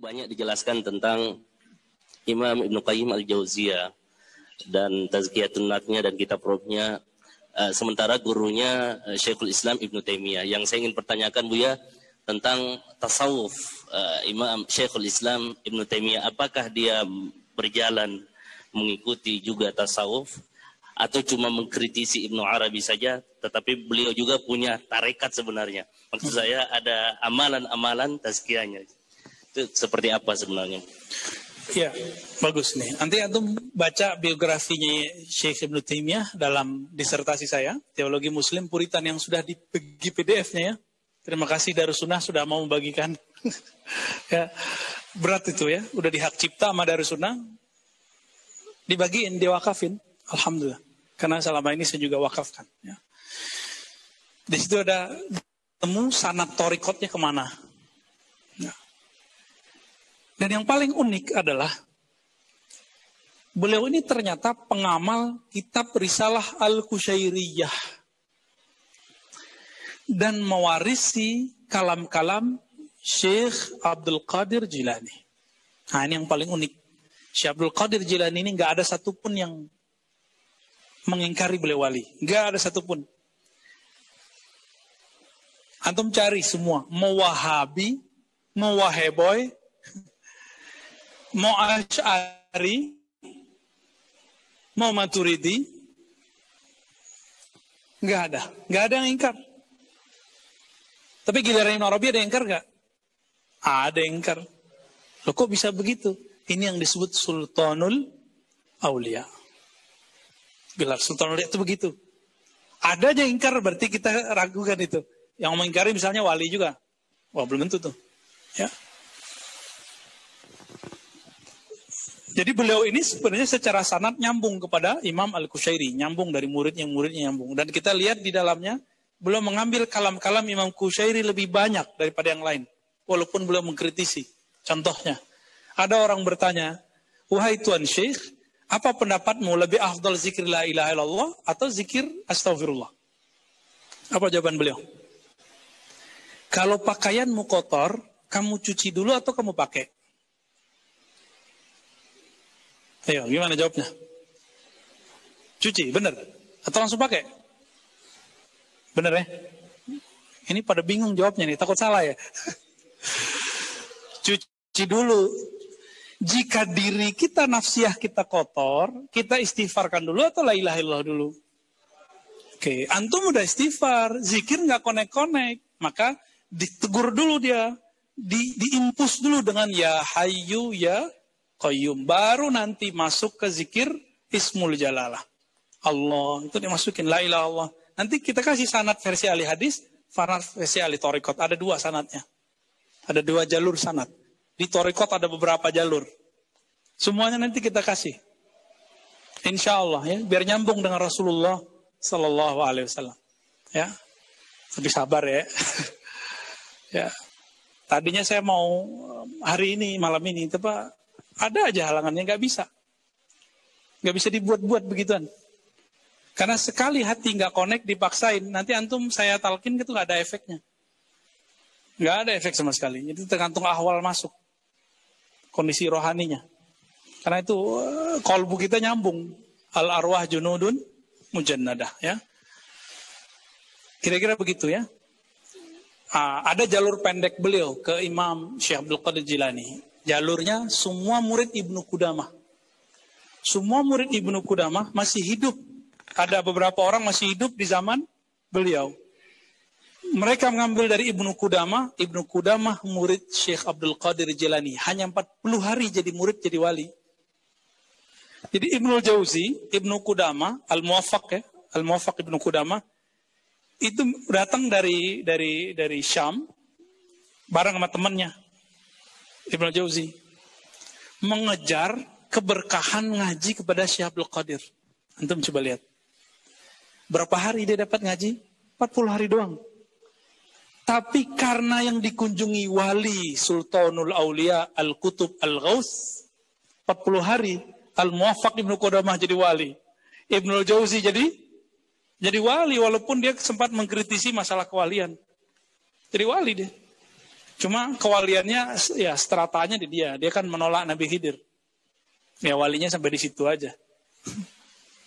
banyak dijelaskan tentang Imam Ibnu Qayyim Al-Jauziyah dan Tazkiyatun Nafsnya dan kitab rohnya. Sementara gurunya Syekhul Islam Ibnu Taimiyah. Yang saya ingin pertanyakan Buya tentang tasawuf Imam Syekhul Islam Ibnu Taimiyah. Apakah dia berjalan mengikuti juga tasawuf atau cuma mengkritisi Ibnu Arabi saja, tetapi beliau juga punya tarekat sebenarnya. Maksud saya ada amalan-amalan tazkiyahnya. Itu seperti apa sebenarnya? Ya, bagus nih. Nanti antum baca biografinya Syekh Ibnu Taimiyah dalam disertasi saya, Teologi Muslim Puritan, yang sudah dibagi PDF-nya ya. Terima kasih Darussunnah sudah mau membagikan. Ya, berat itu ya, udah di hak cipta sama Darussunnah. Dibagiin, diwakafin. Alhamdulillah. Karena selama ini saya juga wakafkan. Ya. Di situ ada temu sanad torikotnya kemana. Ya. Dan yang paling unik adalah beliau ini ternyata pengamal kitab Risalah Al-Qusyairiyah dan mewarisi kalam-kalam Syekh Abdul Qadir Jilani. Nah, ini yang paling unik. Syekh Abdul Qadir Jilani ini nggak ada satupun yang mengingkari beliau wali. Nggak ada satupun. Antum cari semua. Mau Wahabi, mau Waheboy, mau Asy'ari, mau Maturidi, nggak ada yang ingkar. Tapi giliran Ibnu Arabi ada yang ingkar nggak? Ada yang ingkar. Loh kok bisa begitu? Ini yang disebut Sultanul Aulia. Gelar Sultanul Aulia itu begitu. Ada yang ingkar berarti kita ragukan itu. Yang mengingkari misalnya wali juga. Wah belum tentu tuh. Ya. Jadi beliau ini sebenarnya secara sanad nyambung kepada Imam Al-Qusyairi. Nyambung dari muridnya nyambung. Dan kita lihat di dalamnya, beliau mengambil kalam-kalam Imam Qusyairi lebih banyak daripada yang lain. Walaupun beliau mengkritisi. Contohnya, ada orang bertanya, wahai Tuan Syekh, apa pendapatmu lebih afdal zikir la ilaha illallah atau zikir astaghfirullah? Apa jawaban beliau? Kalau pakaianmu kotor, kamu cuci dulu atau kamu pakai? Ayo, gimana jawabnya? Cuci, benar? Atau langsung pakai? Benar ya? Ini pada bingung jawabnya nih, takut salah ya? Cuci dulu. Jika diri kita, nafsiyah kita kotor, kita istighfarkan dulu atau la ilaha illallah dulu? Oke, antum udah istighfar, zikir nggak konek-konek, maka ditegur dulu dia, diimpus dulu dengan ya hayyu ya qayyum, baru nanti masuk ke zikir Ismul Jalalah. Allah, itu dimasukin la ilaha illallah. Nanti kita kasih sanad versi ahli hadis, sanad versi ahli thariqat. Ada dua sanadnya. Ada dua jalur sanad. Di thariqat ada beberapa jalur. Semuanya nanti kita kasih. Insya Allah ya, biar nyambung dengan Rasulullah Sallallahu Alaihi Wasallam. Ya, lebih sabar ya. Ya, tadinya saya mau hari ini malam ini, tapi ada aja halangannya, nggak bisa dibuat-buat begituan. Karena sekali hati nggak connect dipaksain, nanti antum saya talkin gitu nggak ada efeknya, nggak ada efek sama sekali. Itu tergantung ahwal masuk, kondisi rohaninya. Karena itu kolbu kita nyambung, al arwah junudun mujannadah ya. Kira-kira begitu ya. Ada jalur pendek beliau ke Imam Syekh Abdul Qadir Jilani. Jalurnya semua murid Ibnu Qudamah. Semua murid Ibnu Qudamah masih hidup. Ada beberapa orang masih hidup di zaman beliau. Mereka mengambil dari Ibnu Qudamah. Ibnu Qudamah murid Syekh Abdul Qadir Jilani. Hanya 40 hari jadi murid, jadi wali. Jadi Ibnu Jauzi, Ibnu Qudamah, Al-Muwaffaq ya, Al-Muwaffaq Ibnu Qudamah, itu datang dari Syam bareng sama temannya Ibnu Jauzi, mengejar keberkahan ngaji kepada Syekh Abdul Qadir. Antum coba lihat. Berapa hari dia dapat ngaji? 40 hari doang. Tapi karena yang dikunjungi wali Sultanul Aulia Al-Qutub Al-Ghaus 40 hari, Al-Muwaffaq Ibnu Qudamah jadi wali. Ibnu Jauzi jadi wali walaupun dia sempat mengkritisi masalah kewalian. Jadi wali dia. Cuma kewaliannya ya stratanya di dia. Dia kan menolak Nabi Khidir. Ya walinya sampai di situ aja.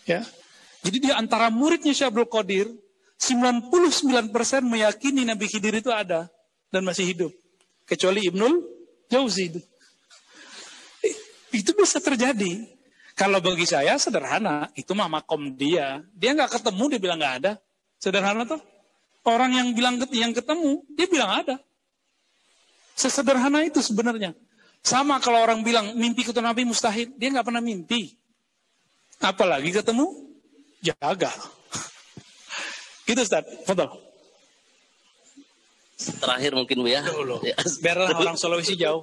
Ya. Jadi di antara muridnya Syekh Abdul Qadir, 99% meyakini Nabi Khidir itu ada dan masih hidup. Kecuali Ibnul Jauzi itu. Itu bisa terjadi. Kalau bagi saya sederhana, itu mah makom dia. Dia nggak ketemu, dia bilang nggak ada. Sederhana tuh. Orang yang bilang yang ketemu, dia bilang ada. Sesederhana itu sebenarnya. Sama kalau orang bilang mimpi ketemu Nabi mustahil, dia nggak pernah mimpi. Apalagi ketemu, jaga. Gitu Ustaz, betul. Terakhir mungkin Bu ya. Biarlah orang Sulawesi jauh.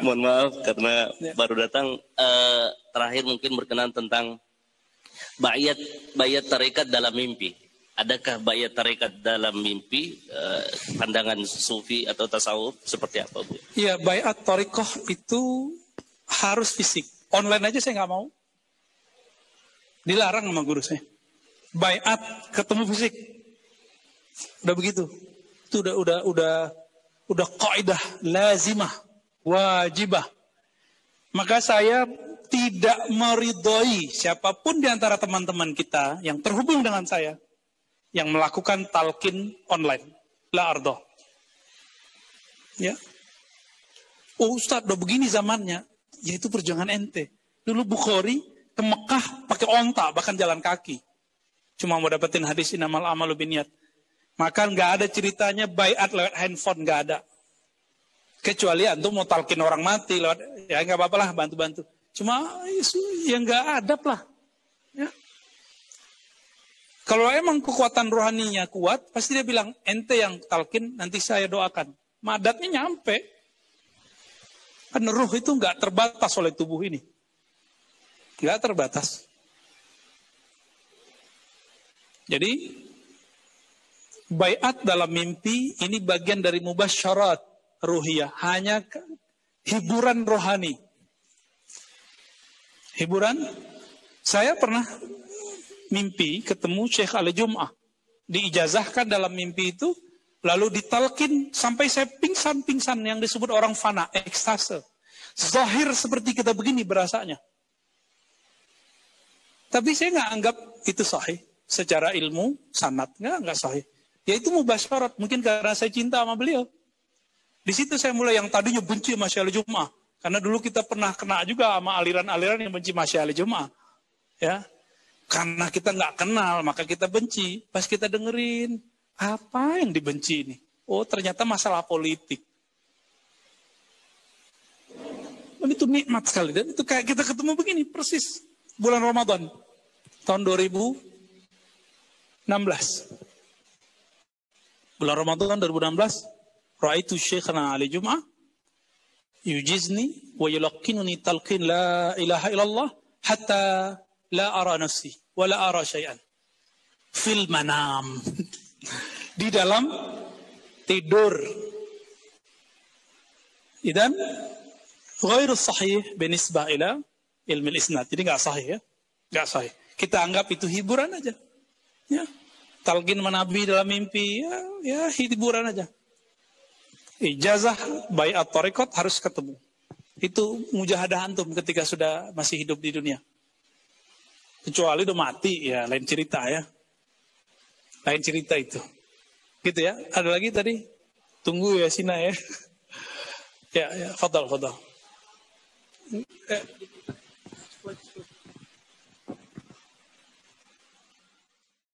Mohon maaf karena baru datang. Terakhir mungkin berkenan tentang bayat tarekat dalam mimpi. Adakah bayat tarekat dalam mimpi? Pandangan sufi atau tasawuf seperti apa Bu? Iya, bayat tarekat itu harus fisik. Online aja saya nggak mau. Dilarang sama guru saya. Bayat ketemu fisik. Udah begitu. Itu udah kaidah lazimah, wajibah. Maka saya tidak meridhoi siapapun di antara teman-teman kita yang terhubung dengan saya yang melakukan talqin online. La ardo. Ya. Oh Ustaz, udah begini zamannya. Yaitu perjuangan ente. Dulu Bukhari ke Mekah pakai onta, bahkan jalan kaki. Cuma mau dapetin hadis inamal amalu binniyat. Maka nggak ada ceritanya bayat lewat handphone, nggak ada. Kecuali antum mau talqin orang mati lewat, ya nggak apa-apa lah, bantu-bantu. Cuma ya nggak ada lah. Ya. Kalau emang kekuatan rohaninya kuat, pasti dia bilang, ente yang talqin, nanti saya doakan. Madatnya nyampe. Kan ruh itu nggak terbatas oleh tubuh ini. Nggak terbatas. Jadi, bayat dalam mimpi, ini bagian dari mubasyarat ruhiyah. Hanya hiburan rohani. Hiburan, saya pernah mimpi ketemu Syekh Al-Jum'ah. Diijazahkan dalam mimpi itu, lalu ditalkin sampai saya pingsan-pingsan yang disebut orang fana, ekstase. Zahir seperti kita begini berasanya. Tapi saya nggak anggap itu sahih. Secara ilmu, sanad, nggak sahih. Ya itu mubasyarat, mungkin karena saya cinta sama beliau. Di situ saya mulai yang tadinya benci sama Syekh Al-Jum'ah. Karena dulu kita pernah kena juga sama aliran-aliran yang benci sama Syekh Al-Jum'ah. Ya. Karena kita nggak kenal, maka kita benci. Pas kita dengerin, apa yang dibenci ini? Oh, ternyata masalah politik. Dan itu nikmat sekali. Dan itu kayak kita ketemu begini, persis. Bulan Ramadan. Tahun 2016. Bulan Ramadan 2016. Ra'aitu Syekhana Ali Jum'ah. Yujizni wa yulaqinuni talqin la ilaha illallah. Hatta la ara nafsi wa la ara syai'an fil manam. Di dalam tidur. Idan ghairu sahih binisbah ila ilmu isnad. Jadi enggak sahih ya. Enggak sahih. Kita anggap itu hiburan aja. Ya. Talqin Nabi dalam mimpi ya hiburan aja. Ijazah baiat tarekat harus ketemu. Itu mujahadah antum ketika sudah masih hidup di dunia. Kecuali udah mati, ya lain cerita ya. Lain cerita itu. Gitu ya. Ada lagi tadi? Tunggu ya Sina ya. Ya, fadal.